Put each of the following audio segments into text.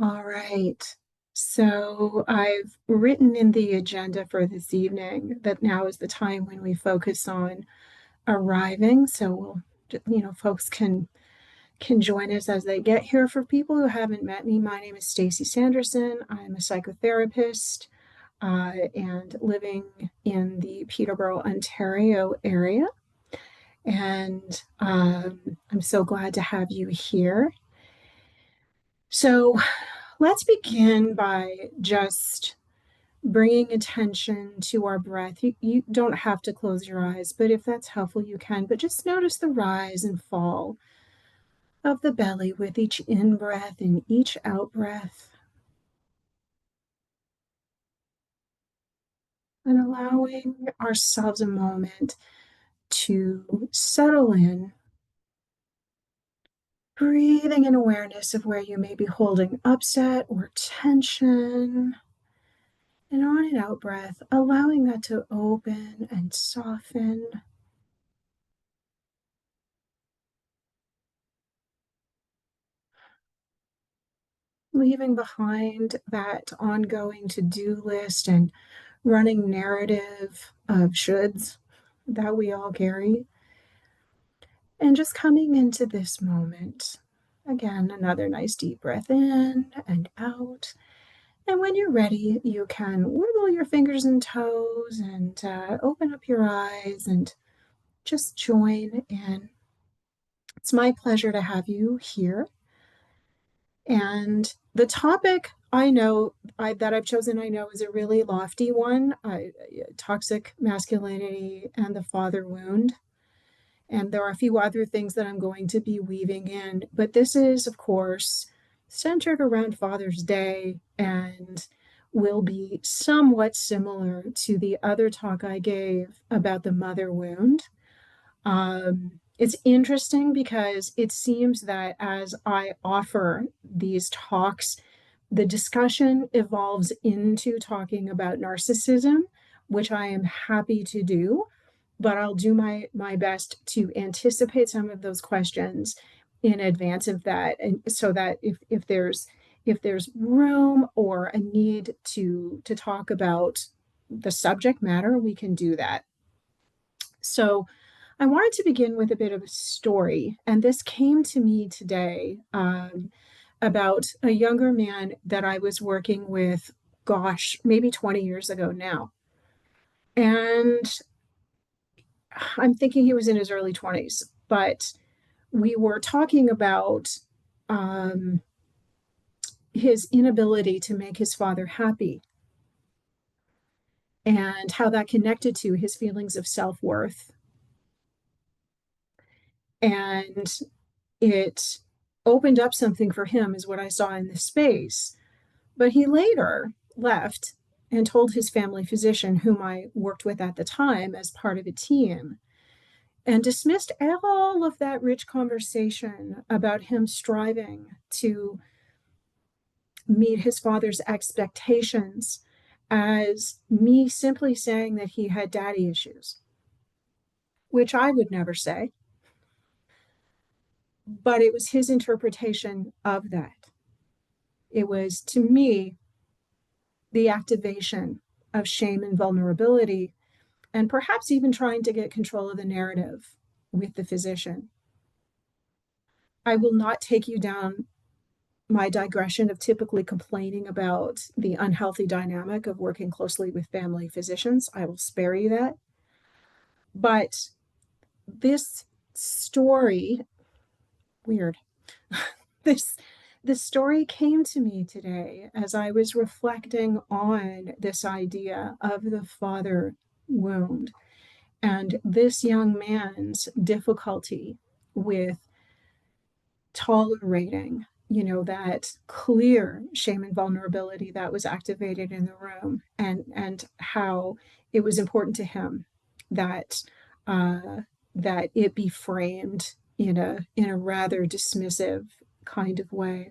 All right. So I've written in the agenda for this evening that now is the time when we focus on arriving. So folks can join us as they get here. For people who haven't met me, my name is Stacey Sanderson. I'm a psychotherapist and living in the Peterborough, Ontario area. And I'm so glad to have you here. So let's begin by just bringing attention to our breath. You don't have to close your eyes, but if that's helpful, you can. But just notice the rise and fall of the belly with each in breath and each out breath. And allowing ourselves a moment to settle in, breathing in awareness of where you may be holding upset or tension. And on an out breath, allowing that to open and soften. Leaving behind that ongoing to-do list and running narrative of shoulds that we all carry. And just coming into this moment. Again, another nice deep breath in and out. And when you're ready, you can wiggle your fingers and toes and open up your eyes and just join in. It's my pleasure to have you here. And the topic that I've chosen, I know is a really lofty one, toxic masculinity and the father wound. And there are a few other things that I'm going to be weaving in, but this is, of course, centered around Father's Day and will be somewhat similar to the other talk I gave about the mother wound. It's interesting because it seems that as I offer these talks, the discussion evolves into talking about narcissism, which I am happy to do, but I'll do my best to anticipate some of those questions in advance of that, and so that if there's room or a need to talk about the subject matter, we can do that. So I wanted to begin with a bit of a story, and this came to me today about a younger man that I was working with, gosh, maybe 20 years ago now. And I'm thinking he was in his early 20s, but we were talking about his inability to make his father happy and how that connected to his feelings of self-worth. And it opened up something for him, is what I saw in this space. But he later left and told his family physician, whom I worked with at the time as part of a team, and dismissed all of that rich conversation about him striving to meet his father's expectations as me simply saying that he had daddy issues, which I would never say. But it was his interpretation of that. It was, to me, the activation of shame and vulnerability, and perhaps even trying to get control of the narrative with the physician. I will not take you down my digression of typically complaining about the unhealthy dynamic of working closely with family physicians. I will spare you that. But this story, weird, this story came to me today as I was reflecting on this idea of the father wound and this young man's difficulty with tolerating, that clear shame and vulnerability that was activated in the room, and how it was important to him that that it be framed in a rather dismissive kind of way.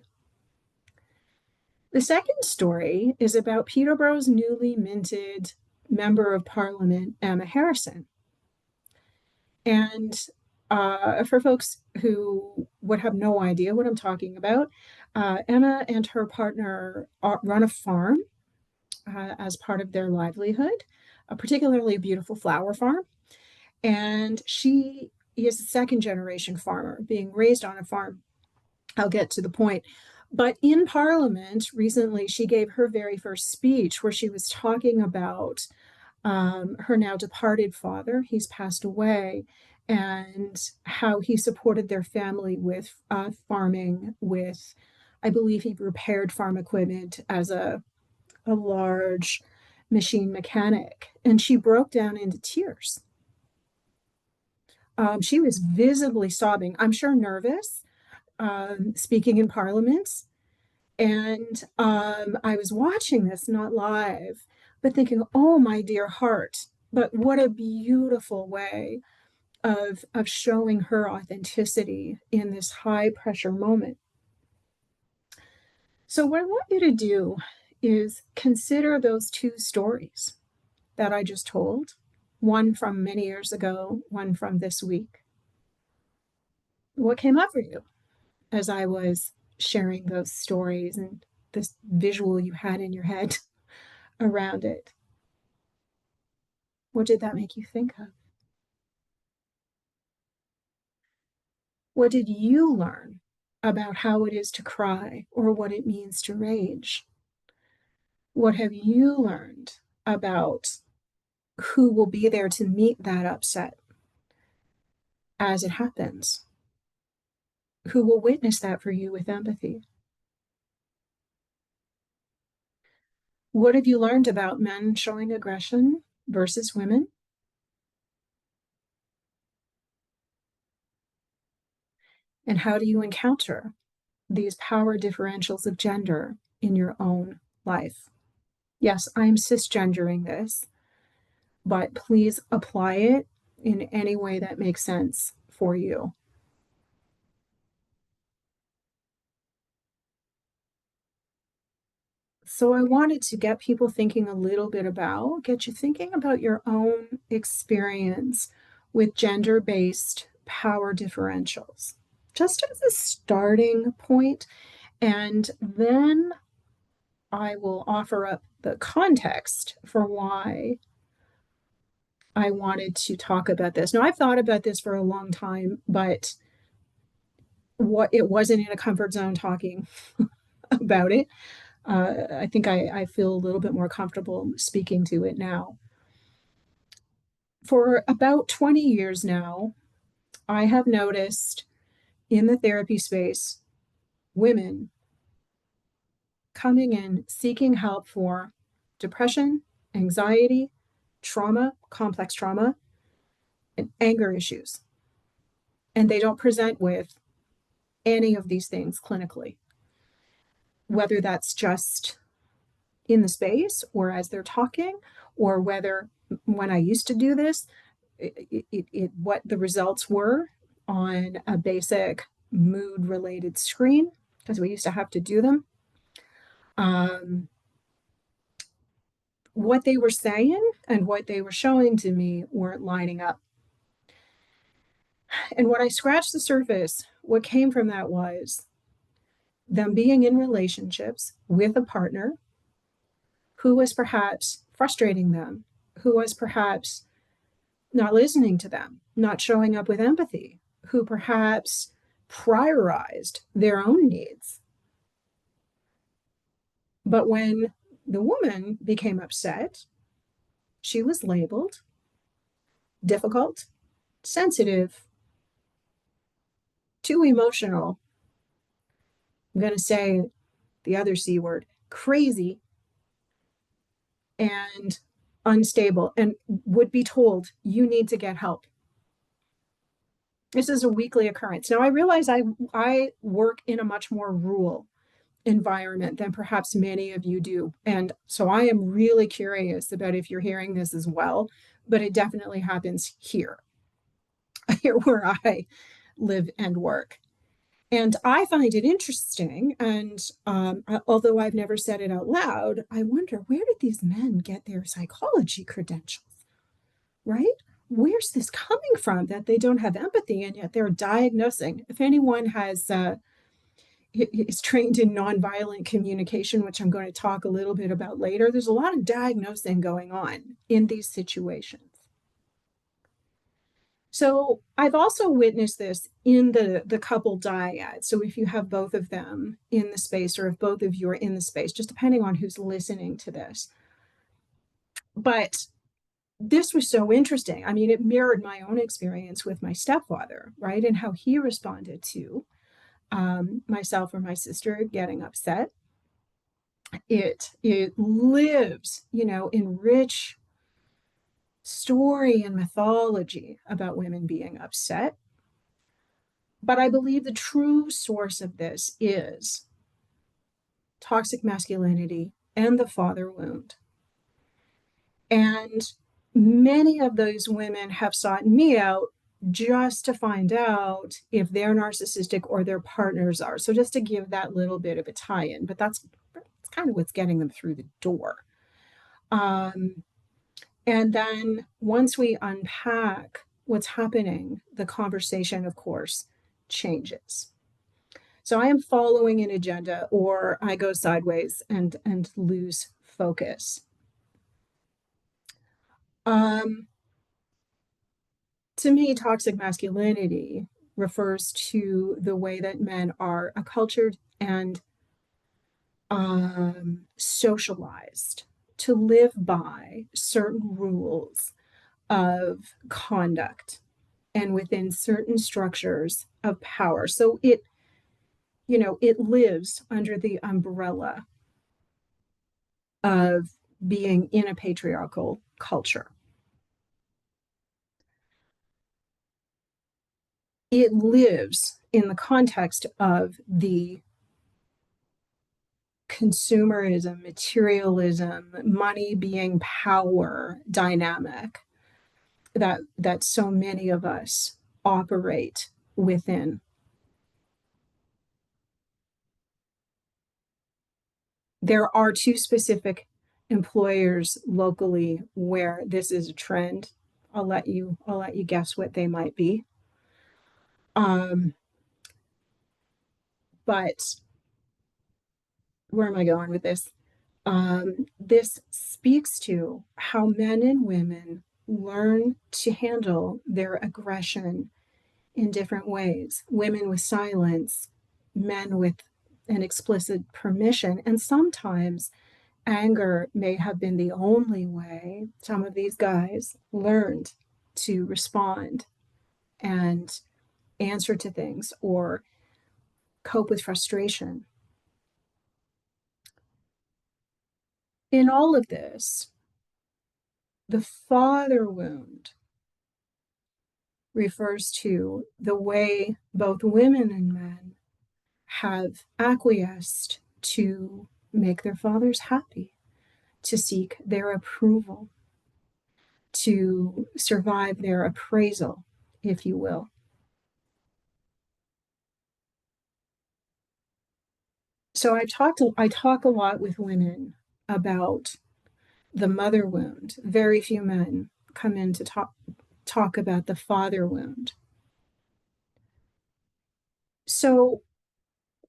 The second story is about Peterborough's newly minted Member of Parliament, Emma Harrison. And For folks who would have no idea what I'm talking about, Emma and her partner run a farm as part of their livelihood, a particularly beautiful flower farm. And she is a second generation farmer being raised on a farm. I'll get to the point. But in Parliament recently, she gave her very first speech where she was talking about her now departed father. He's passed away, and how he supported their family with farming, with, I believe he repaired farm equipment as a large machine mechanic. And she broke down into tears. She was visibly sobbing, I'm sure nervous, speaking in Parliament. And I was watching this, not live, but thinking, oh, my dear heart, but what a beautiful way of showing her authenticity in this high pressure moment. So what I want you to do is consider those two stories that I just told, one from many years ago, one from this week. What came up for you as I was sharing those stories and this visual you had in your head around it? What did that make you think of? What did you learn about how it is to cry or what it means to rage? What have you learned about who will be there to meet that upset as it happens? Who will witness that for you with empathy? What have you learned about men showing aggression versus women? And how do you encounter these power differentials of gender in your own life? Yes, I'm cisgendering this, but please apply it in any way that makes sense for you. So I wanted to get people thinking a little bit about, get you thinking about your own experience with gender-based power differentials, just as a starting point. And then I will offer up the context for why I wanted to talk about this. Now, I've thought about this for a long time, but it wasn't in a comfort zone talking about it. I think I feel a little bit more comfortable speaking to it now. For about 20 years now, I have noticed in the therapy space women coming in seeking help for depression, anxiety, trauma, complex trauma, and anger issues. And they don't present with any of these things clinically, whether that's just in the space or as they're talking, or whether when I used to do this, what the results were on a basic mood related screen, because we used to have to do them. What they were saying and what they were showing to me weren't lining up. And when I scratched the surface, what came from that was them being in relationships with a partner who was perhaps frustrating them, who was perhaps not listening to them, not showing up with empathy, who perhaps prioritized their own needs. But when the woman became upset, she was labeled difficult, sensitive, too emotional. I'm going to say the other C word, crazy, and unstable, and would be told, you need to get help. This is a weekly occurrence. Now, I realize I work in a much more rural environment than perhaps many of you do. And so I am really curious about if you're hearing this as well, but it definitely happens here where I live and work. And I find it interesting. And although I've never said it out loud, I wonder, where did these men get their psychology credentials, right? where's this coming from that they don't have empathy, and yet they're diagnosing? If anyone is trained in nonviolent communication, which I'm going to talk a little bit about later, there's a lot of diagnosing going on in these situations. So I've also witnessed this in the couple dyad. So if you have both of them in the space, or if both of you are in the space, just depending on who's listening to this. But this was so interesting. I mean, it mirrored my own experience with my stepfather, right? And how he responded to myself or my sister getting upset. It lives, in rich story and mythology about women being upset. But I believe the true source of this is toxic masculinity and the father wound. And many of those women have sought me out just to find out if they're narcissistic or their partners are. So just to give that little bit of a tie-in, but that's kind of what's getting them through the door. And then once we unpack what's happening, the conversation, of course, changes. So I am following an agenda, or I go sideways and lose focus. To me, toxic masculinity refers to the way that men are acculturated and socialized to live by certain rules of conduct and within certain structures of power. So it lives under the umbrella of being in a patriarchal culture. It lives in the context of the consumerism, materialism, money being power dynamic that so many of us operate within. There are two specific employers locally where this is a trend. I'll let you guess what they might be. But where am I going with this? This speaks to how men and women learn to handle their aggression in different ways. Women with silence, men with an explicit permission, and sometimes anger may have been the only way some of these guys learned to respond and answer to things or cope with frustration. In all of this, the father wound refers to the way both women and men have acquiesced to make their fathers happy, to seek their approval, to survive their appraisal, if you will. So I talk a lot with women about the mother wound. Very few men come in to talk about the father wound. So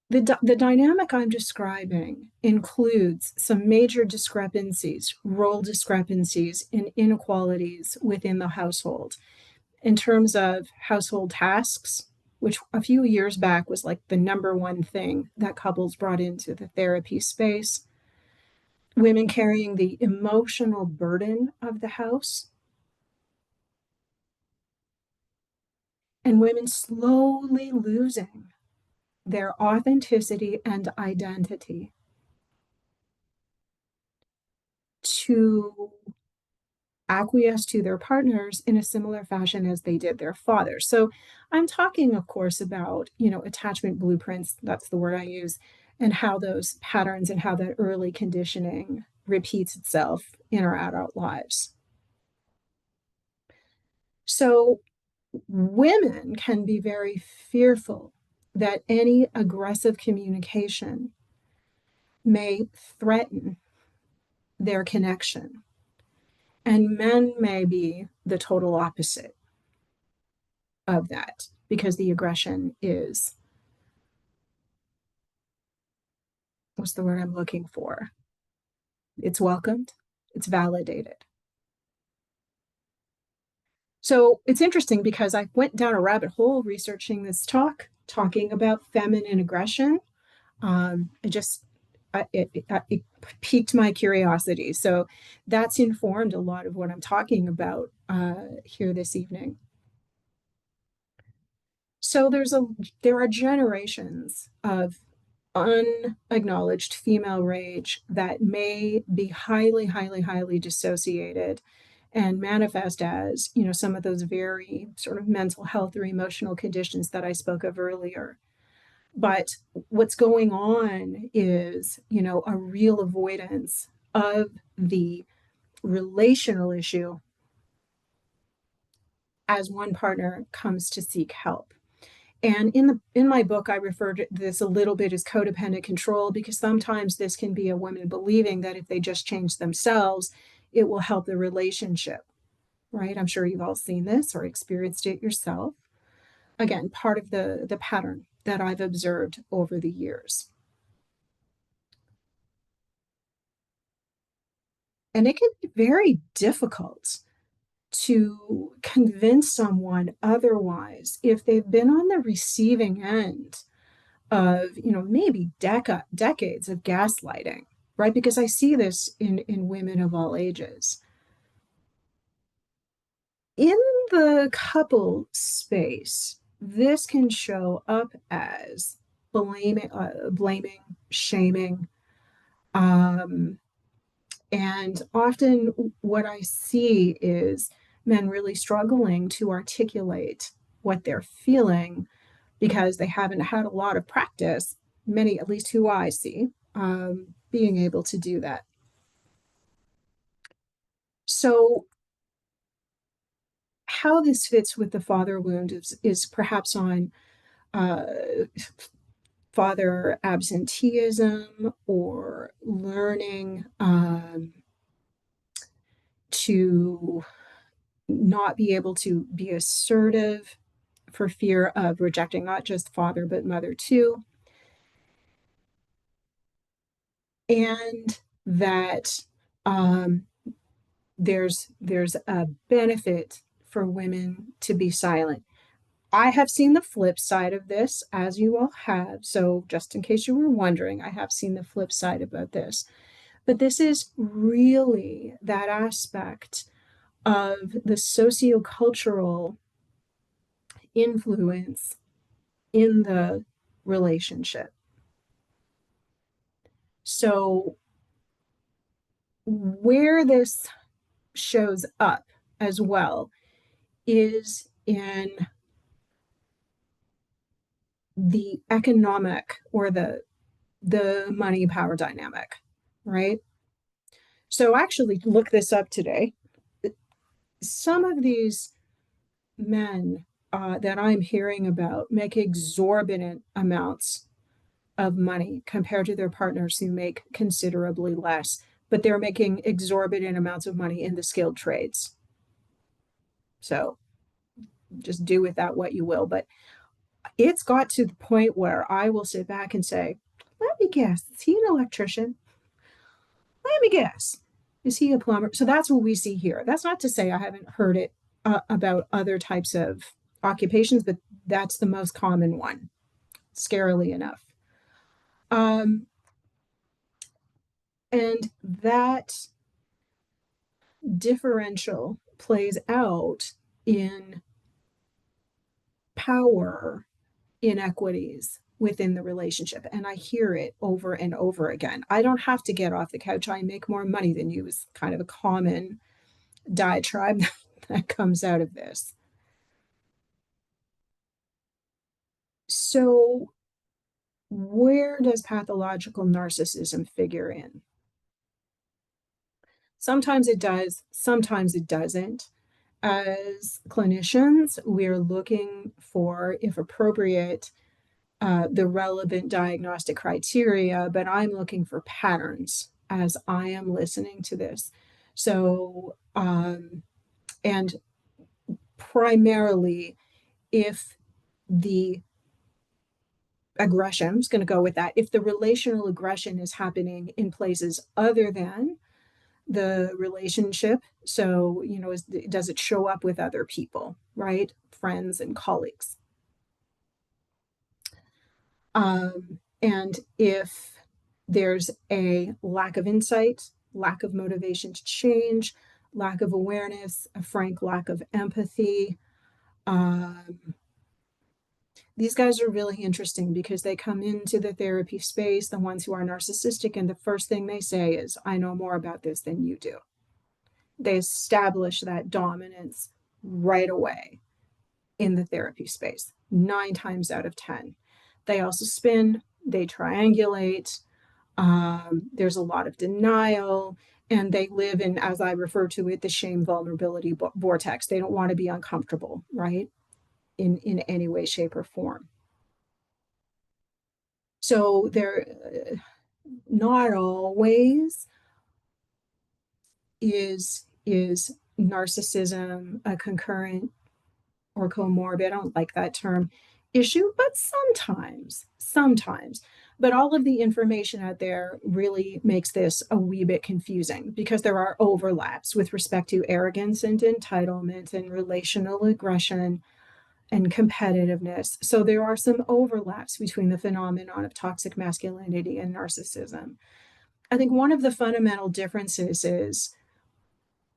the dynamic I'm describing includes some major discrepancies, role discrepancies, and inequalities within the household in terms of household tasks, which a few years back was like the number one thing that couples brought into the therapy space. Women carrying the emotional burden of the house, and women slowly losing their authenticity and identity to acquiesce to their partners in a similar fashion as they did their fathers. So I'm talking, of course, about, attachment blueprints, that's the word I use, and how those patterns and how that early conditioning repeats itself in our adult lives. So women can be very fearful that any aggressive communication may threaten their connection. And men may be the total opposite of that because the aggression is, what's the word I'm looking for? It's welcomed, it's validated. So it's interesting because I went down a rabbit hole researching this talking about feminine aggression. It just it piqued my curiosity. So that's informed a lot of what I'm talking about here this evening. So there are generations of unacknowledged female rage that may be highly, highly, highly dissociated and manifest as, some of those very sort of mental health or emotional conditions that I spoke of earlier. But what's going on is, a real avoidance of the relational issue as one partner comes to seek help. And in my book, I refer to this a little bit as codependent control, because sometimes this can be a woman believing that if they just change themselves, it will help the relationship, right? I'm sure you've all seen this or experienced it yourself. Again, part of the pattern that I've observed over the years. And it can be very difficult to convince someone otherwise if they've been on the receiving end of, maybe decades of gaslighting, right? Because I see this in women of all ages. In the couple space, this can show up as blaming, shaming, um, and often what I see is men really struggling to articulate what they're feeling because they haven't had a lot of practice, many, at least who I see, being able to do that. So, how this fits with the father wound is perhaps on uh, father absenteeism or learning to not be able to be assertive for fear of rejecting not just father but mother too, and that um, there's a benefit for women to be silent. I have seen the flip side of this, as you all have. So just in case you were wondering, I have seen the flip side about this. But this is really that aspect of the sociocultural influence in the relationship. So, where this shows up as well is in the economic or the money power dynamic, right? So, I actually look this up today. Some of these men that I'm hearing about make exorbitant amounts of money compared to their partners who make considerably less, but they're making exorbitant amounts of money in the skilled trades. So just do with that what you will. But it's got to the point where I will sit back and say, let me guess, is he an electrician? Let me guess, is he a plumber? So that's what we see here. That's not to say I haven't heard it about other types of occupations, but that's the most common one, scarily enough. Um, and that differential plays out in power inequities within the relationship. And I hear it over and over again. I don't have to get off the couch. I make more money than you is kind of a common diatribe that comes out of this. So, where does pathological narcissism figure in? Sometimes it does, sometimes it doesn't. As clinicians, we're looking for, if appropriate, the relevant diagnostic criteria, but I'm looking for patterns as I am listening to this. So, and primarily, if the aggression, I'm just going to go with that, if the relational aggression is happening in places other than the relationship, so, does it show up with other people, right? Friends and colleagues. And if there's a lack of insight, lack of motivation to change, lack of awareness, a frank lack of empathy, um, these guys are really interesting because they come into the therapy space, the ones who are narcissistic, and the first thing they say is, I know more about this than you do. They establish that dominance right away in the therapy space, 9 times out of 10. They also spin, they triangulate, there's a lot of denial, and they live in, as I refer to it, the shame vulnerability vortex. They don't want to be uncomfortable, right? In any way, shape, or form. So they're not always is narcissism a concurrent or comorbid, I don't like that term, issue, but sometimes. But all of the information out there really makes this a wee bit confusing because there are overlaps with respect to arrogance and entitlement and relational aggression and competitiveness. So there are some overlaps between the phenomenon of toxic masculinity and narcissism. I think one of the fundamental differences is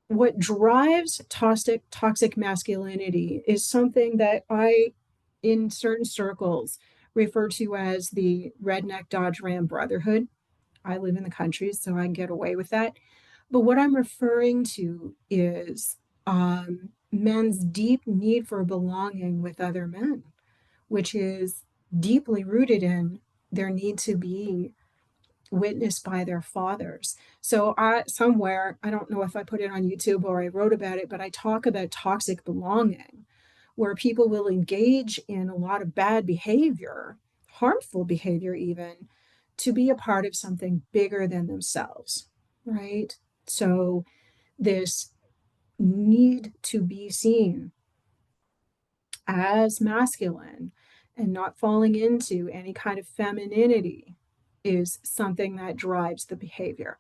what drives toxic masculinity is something that I, in certain circles, refer to as the redneck Dodge Ram brotherhood. I live in the country, so I can get away with that. But what I'm referring to is men's deep need for belonging with other men, which is deeply rooted in their need to be witnessed by their fathers. So somewhere, I don't know if I put it on YouTube or I wrote about it, but I talk about toxic belonging, where people will engage in a lot of bad behavior, harmful behavior even, to be a part of something bigger than themselves, right? So this need to be seen as masculine and not falling into any kind of femininity is something that drives the behavior.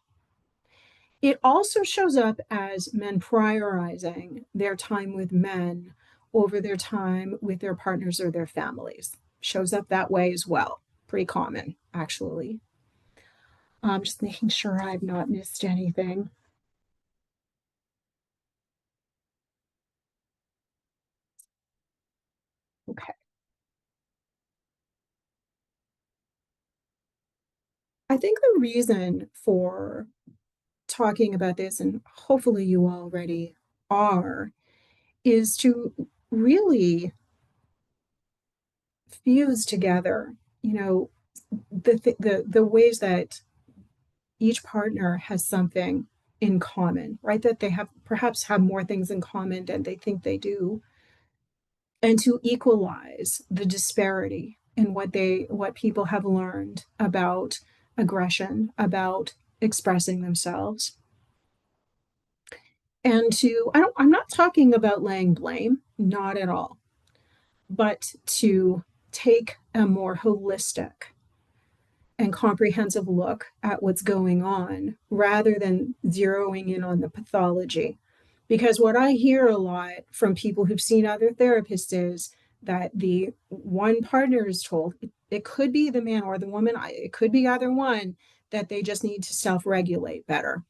It also shows up as men prioritizing their time with men over their time with their partners or their families. Shows up that way as well. Pretty common, actually. I'm just making sure I've not missed anything. Okay. I think the reason for talking about this, and hopefully you already are, is to really fuse together, the ways that each partner has something in common, right? That they perhaps have more things in common than they think they do, and to equalize the disparity in what people have learned about aggression, about expressing themselves. And I'm not talking about laying blame, not at all, but to take a more holistic and comprehensive look at what's going on rather than zeroing in on the pathology. Because what I hear a lot from people who've seen other therapists is that the one partner is told, it could be the man or the woman, it could be either one, that they just need to self-regulate better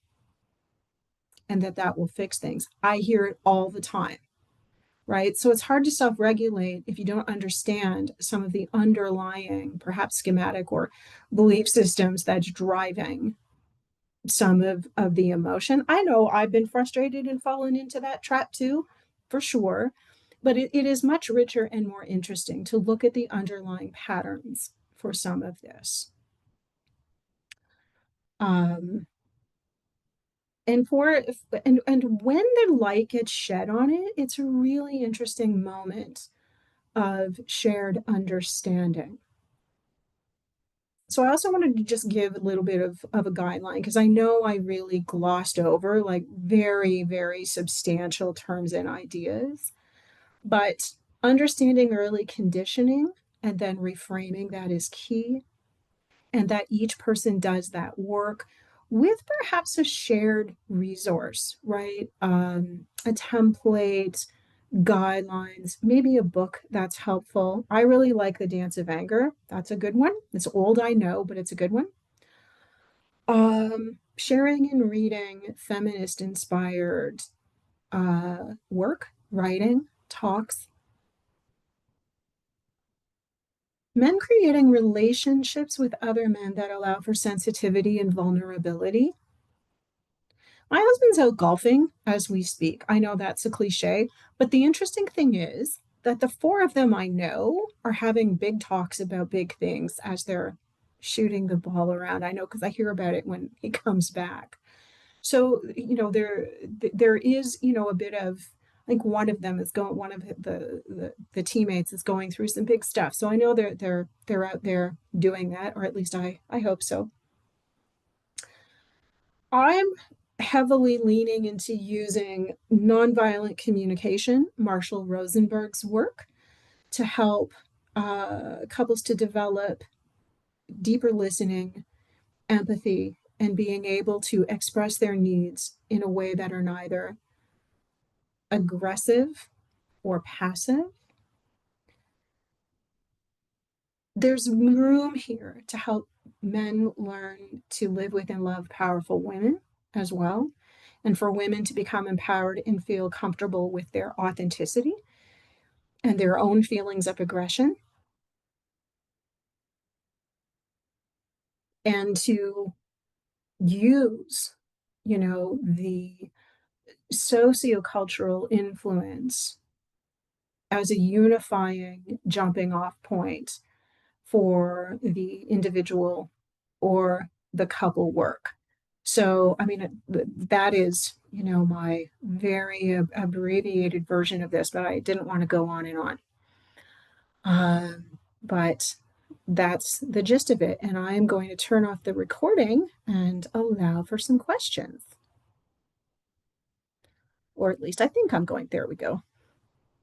and that will fix things. I hear it all the time, right? So it's hard to self-regulate if you don't understand some of the underlying, perhaps schematic or belief systems that's driving some of the emotion. I know I've been frustrated and fallen into that trap too, for sure. But it is much richer and more interesting to look at the underlying patterns for some of this. Um, and for and when the light gets shed on it, it's a really interesting moment of shared understanding. So I also wanted to just give a little bit of a guideline because I know I really glossed over like very, very substantial terms and ideas. But understanding early conditioning and then reframing that is key, and that each person does that work with perhaps a shared resource, right? A template, guidelines, maybe a book that's helpful. I really like The Dance of Anger. That's a good one. It's old, I know, but it's a good one. Sharing and reading feminist inspired work, writing, talks. Men creating relationships with other men that allow for sensitivity and vulnerability. My husband's out golfing as we speak. I know that's a cliche, but the interesting thing is that the four of them I know are having big talks about big things as they're shooting the ball around. I know because I hear about it when he comes back. So, there is, a bit of, I think one of them is going, one of the teammates is going through some big stuff. So I know they're out there doing that, or at least I hope so. I'm heavily leaning into using nonviolent communication, Marshall Rosenberg's work, to help couples to develop deeper listening, empathy, and being able to express their needs in a way that are neither aggressive or passive. There's room here to help men learn to live with and love powerful women as well, and for women to become empowered and feel comfortable with their authenticity and their own feelings of aggression, and to use, the sociocultural influence as a unifying jumping off point for the individual or the couple work. So, I mean, that is, my very abbreviated version of this, but I didn't want to go on and on. But that's the gist of it. And I'm going to turn off the recording and allow for some questions. Or at least I think I'm going. There we go.